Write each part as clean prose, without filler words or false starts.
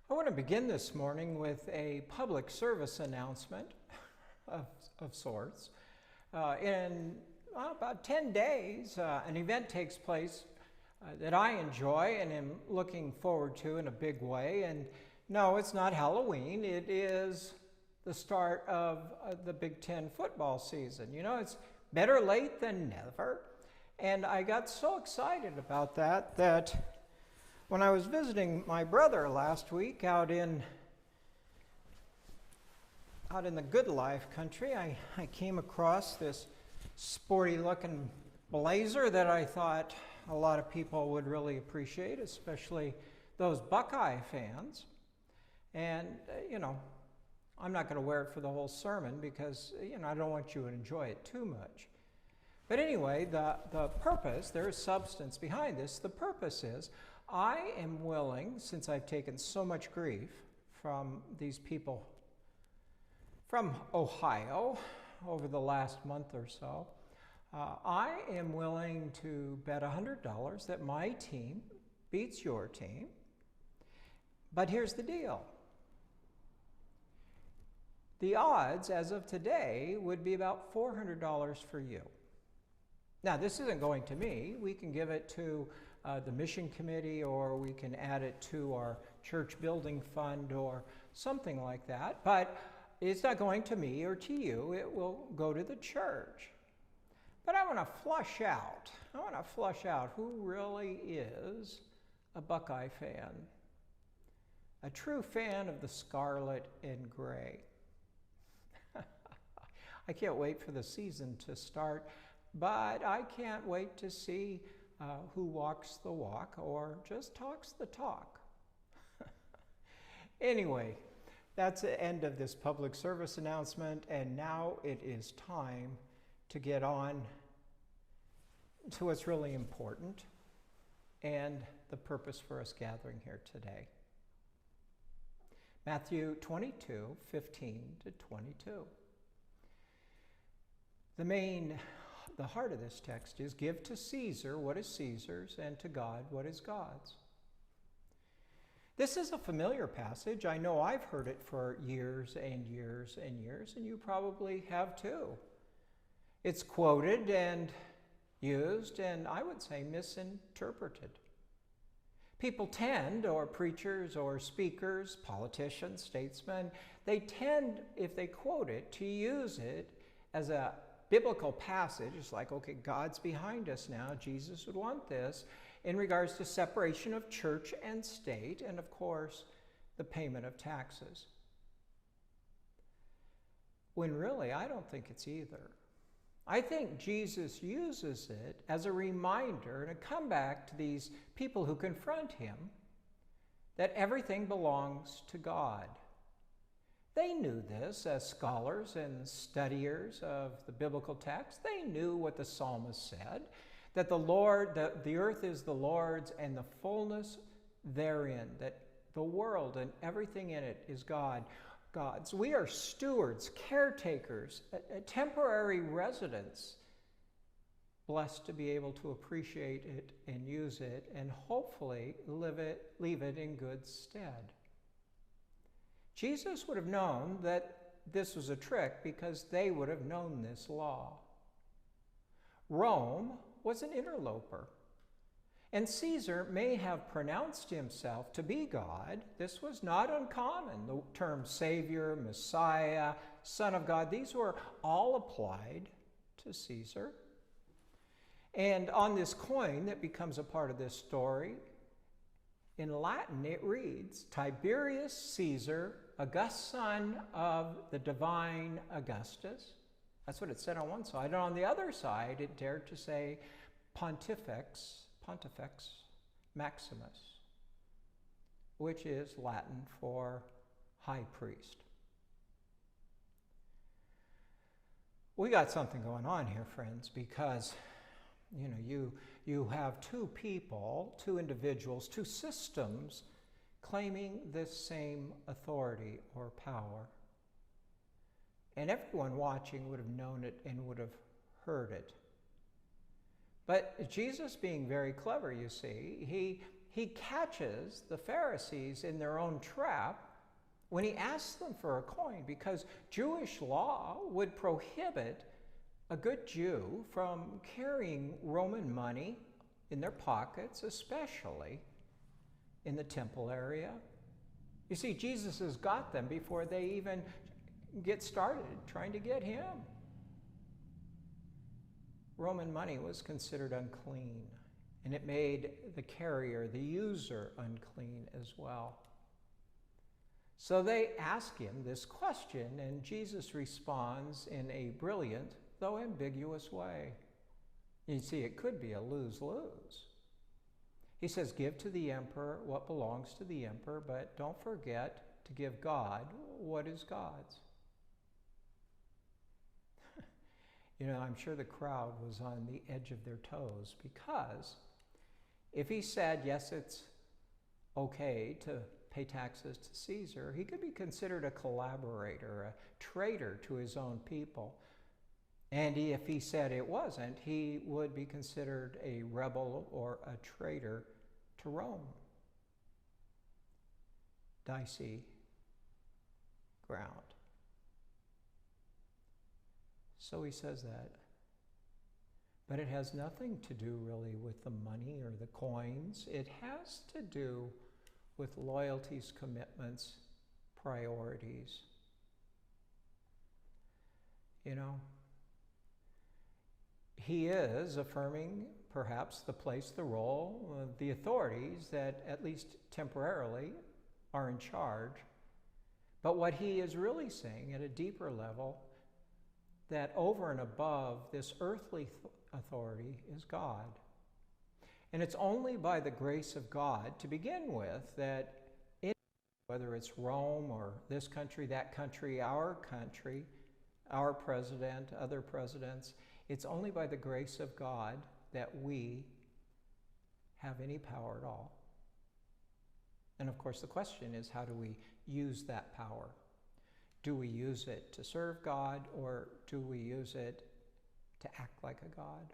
I want to begin this morning with a public service announcement of sorts. In about 10 days, an event takes place that I enjoy and am looking forward to in a big way. And no, it's not Halloween. It is the start of the Big Ten football season. You know, it's better late than never. And I got so excited about that when I was visiting my brother last week out in the good life country, I came across this sporty looking blazer that I thought a lot of people would really appreciate, especially those Buckeye fans. And, I'm not going to wear it for the whole sermon because, I don't want you to enjoy it too much. But anyway, the purpose, there is substance behind this. The purpose is, I am willing, since I've taken so much grief from these people from Ohio over the last month or so, I am willing to bet $100 that my team beats your team. But here's the deal. The odds as of today would be about $400 for you. Now, this isn't going to me. We can give it to the mission committee, or we can add it to our church building fund or something like that. But it's not going to me or to you. It will go to the church. But I want to flush out who really is a Buckeye fan, a true fan of the scarlet and gray. I can't wait for the season to start, but I can't wait to see who walks the walk or just talks the talk. Anyway, that's the end of this public service announcement, and now it is time to get on to what's really important and the purpose for us gathering here today. Matthew 22:15-22. The heart of this text is, give to Caesar what is Caesar's, and to God what is God's. This is a familiar passage. I know I've heard it for years and years and years, and you probably have too. It's quoted and used, and I would say misinterpreted. People tend, or preachers or speakers, politicians, statesmen, they tend, if they quote it, to use it as a biblical passage. It's like, okay, God's behind us now. Jesus would want this in regards to separation of church and state, and of course, the payment of taxes. When really, I don't think it's either. I think Jesus uses it as a reminder and a comeback to these people who confront him that everything belongs to God. They knew this as scholars and studiers of the biblical text. They knew what the psalmist said, that the earth is the Lord's and the fullness therein, that the world and everything in it is God's. We are stewards, caretakers, temporary residents, blessed to be able to appreciate it and use it and hopefully leave it in good stead. Jesus would have known that this was a trick because they would have known this law. Rome was an interloper, and Caesar may have pronounced himself to be God. This was not uncommon. The terms Savior, Messiah, Son of God, these were all applied to Caesar. And on this coin that becomes a part of this story, in Latin it reads, Tiberius Caesar, august son of the divine Augustus. That's what it said on one side. And on the other side, it dared to say Pontifex Maximus, which is Latin for high priest. We got something going on here, friends, because you have two people, two individuals, two systems claiming this same authority or power. And everyone watching would have known it and would have heard it. But Jesus, being very clever, you see, he he catches the Pharisees in their own trap when he asks them for a coin, because Jewish law would prohibit a good Jew from carrying Roman money in their pockets, especially in the temple area. You see, Jesus has got them before they even get started trying to get him. Roman money was considered unclean, and it made the carrier, the user, unclean as well. So they ask him this question, and Jesus responds in a brilliant, though ambiguous way. You see, it could be a lose-lose. He says, give to the emperor what belongs to the emperor, but don't forget to give God what is God's. I'm sure the crowd was on the edge of their toes, because if he said, yes, it's okay to pay taxes to Caesar, he could be considered a collaborator, a traitor to his own people. And if he said it wasn't, he would be considered a rebel or a traitor to Rome. Dicey ground. So he says that. But it has nothing to do really with the money or the coins. It has to do with loyalties, commitments, priorities. He is affirming perhaps the place, the role, the authorities that at least temporarily are in charge. But what he is really saying at a deeper level, that over and above this earthly authority is God. And it's only by the grace of God, to begin with, that whether it's Rome or this country, that country, our president, other presidents, it's only by the grace of God that we have any power at all. And of course, the question is, how do we use that power? Do we use it to serve God, or do we use it to act like a god?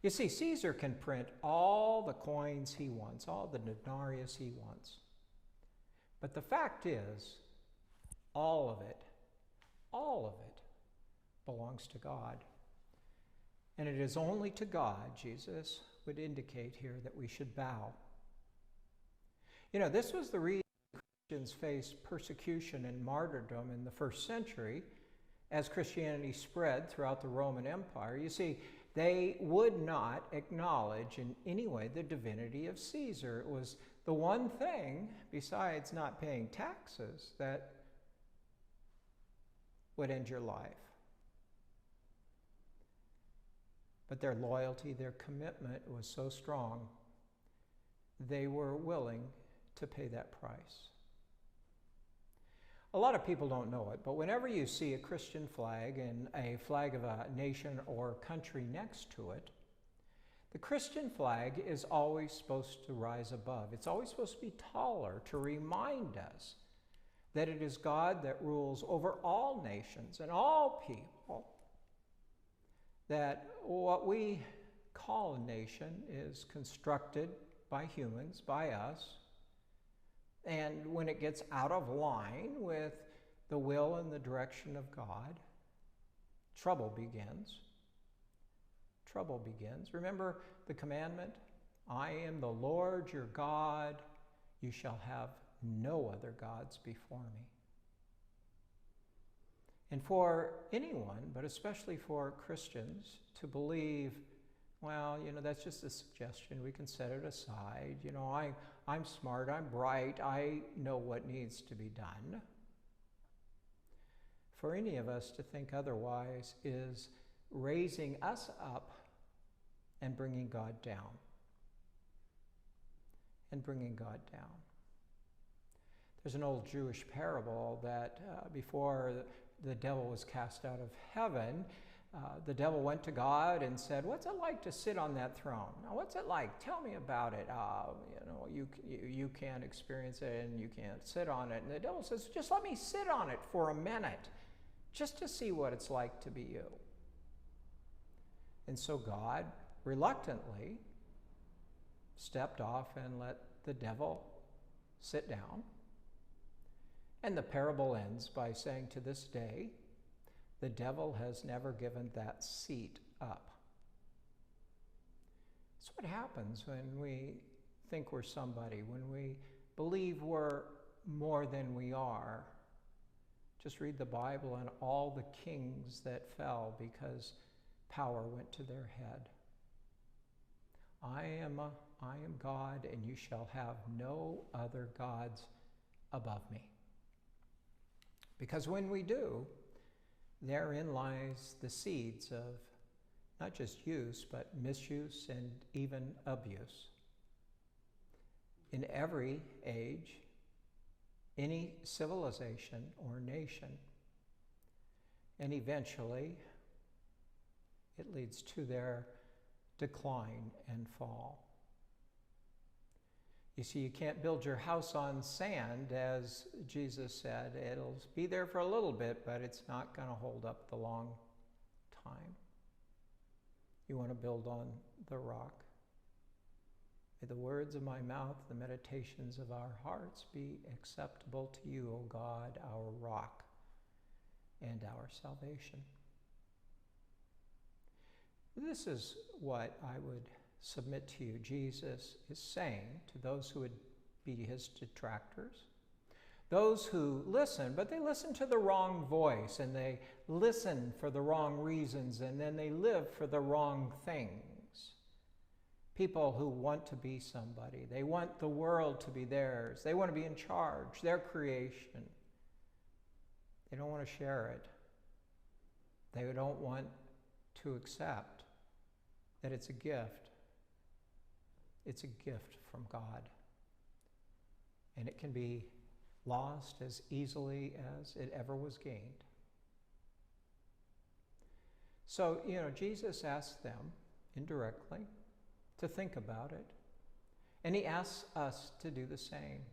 You see, Caesar can print all the coins he wants, all the denarius he wants. But the fact is, all of it belongs to God. And it is only to God, Jesus would indicate here, that we should bow. This was the reason Christians faced persecution and martyrdom in the first century as Christianity spread throughout the Roman Empire. You see, they would not acknowledge in any way the divinity of Caesar. It was the one thing, besides not paying taxes, that would end your life. But their loyalty, their commitment was so strong, they were willing to pay that price. A lot of people don't know it, but whenever you see a Christian flag and a flag of a nation or country next to it, the Christian flag is always supposed to rise above. It's always supposed to be taller, to remind us that it is God that rules over all nations and all people, that what we call a nation is constructed by humans, by us, and when it gets out of line with the will and the direction of God, trouble begins. Trouble begins. Remember the commandment? I am the Lord your God. You shall have no other gods before me. And for anyone, but especially for Christians, to believe, well, that's just a suggestion. We can set it aside. I'm smart, I'm bright, I know what needs to be done. For any of us to think otherwise is raising us up and bringing God down. And bringing God down. There's an old Jewish parable that before the devil was cast out of heaven, the devil went to God and said, what's it like to sit on that throne? Now, what's it like? Tell me about it. You can't experience it and you can't sit on it. And the devil says, just let me sit on it for a minute, just to see what it's like to be you. And so God reluctantly stepped off and let the devil sit down. And the parable ends by saying, to this day, the devil has never given that seat up. That's what happens when we think we're somebody, when we believe we're more than we are. Just read the Bible and all the kings that fell because power went to their head. I am God, and you shall have no other gods above me. Because when we do, therein lies the seeds of not just use, but misuse and even abuse. In every age, any civilization or nation, and eventually it leads to their decline and fall. You see, you can't build your house on sand, as Jesus said. It'll be there for a little bit, but it's not going to hold up the long time. You want to build on the rock. May the words of my mouth, the meditations of our hearts be acceptable to you, O God, our rock and our salvation. This is what I would submit to you Jesus is saying to those who would be his detractors, those who listen, but they listen to the wrong voice, and they listen for the wrong reasons, and then they live for the wrong things. People who want to be somebody. They want the world to be theirs. They want to be in charge, their creation. They don't want to share it. They don't want to accept that it's a gift. It's a gift from God. And it can be lost as easily as it ever was gained. So, Jesus asked them indirectly to think about it. And he asks us to do the same.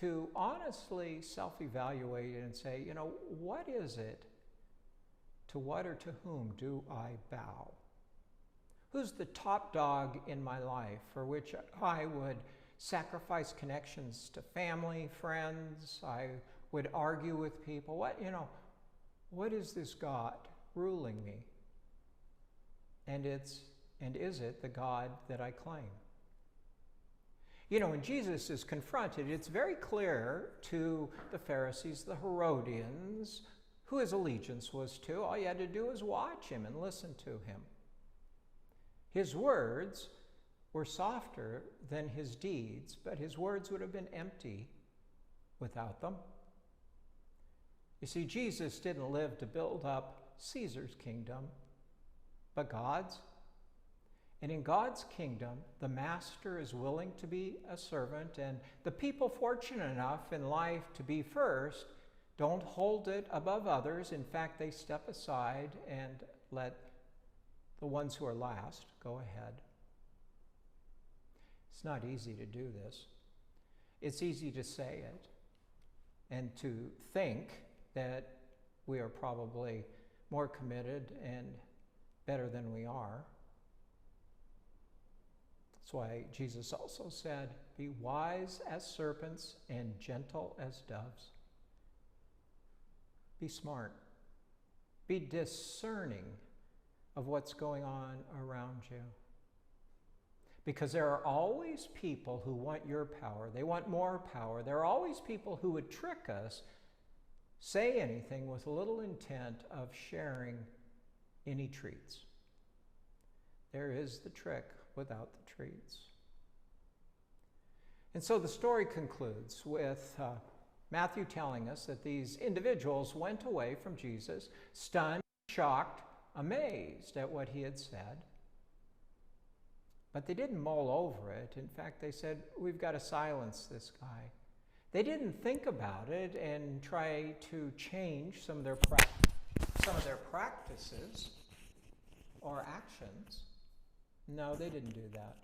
To honestly self-evaluate and say, what is it? To what or to whom do I bow? Who's the top dog in my life for which I would sacrifice connections to family, friends? I would argue with people. What is this God ruling me? And is it the God that I claim? When Jesus is confronted, it's very clear to the Pharisees, the Herodians, who his allegiance was to. All you had to do was watch him and listen to him. His words were softer than his deeds, but his words would have been empty without them. You see, Jesus didn't live to build up Caesar's kingdom, but God's. And in God's kingdom, the master is willing to be a servant, and the people fortunate enough in life to be first don't hold it above others. In fact, they step aside and let the ones who are last go ahead. It's not easy to do this. It's easy to say it and to think that we are probably more committed and better than we are. That's why Jesus also said, be wise as serpents and gentle as doves. Be smart. Be discerning of what's going on around you. Because there are always people who want your power. They want more power. There are always people who would trick us, say anything with little intent of sharing any treats. There is the trick without the treats. And so the story concludes with Matthew telling us that these individuals went away from Jesus, stunned, shocked, amazed at what he had said. But they didn't mull over it. In fact, they said, we've got to silence this guy. They didn't think about it and try to change some of their practices or actions. No, they didn't do that.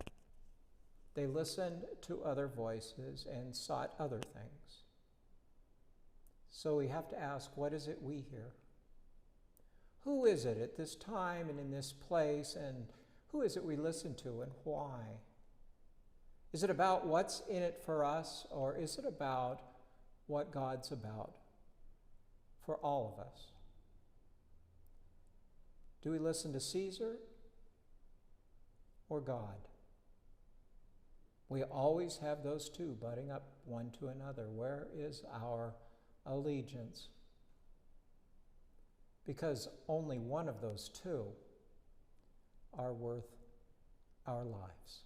They listened to other voices and sought other things. So we have to ask, what is it we hear? Who is it at this time and in this place, and who is it we listen to and why? Is it about what's in it for us, or is it about what God's about for all of us? Do we listen to Caesar or God? We always have those two butting up one to another. Where is our allegiance? Because only one of those two are worth our lives.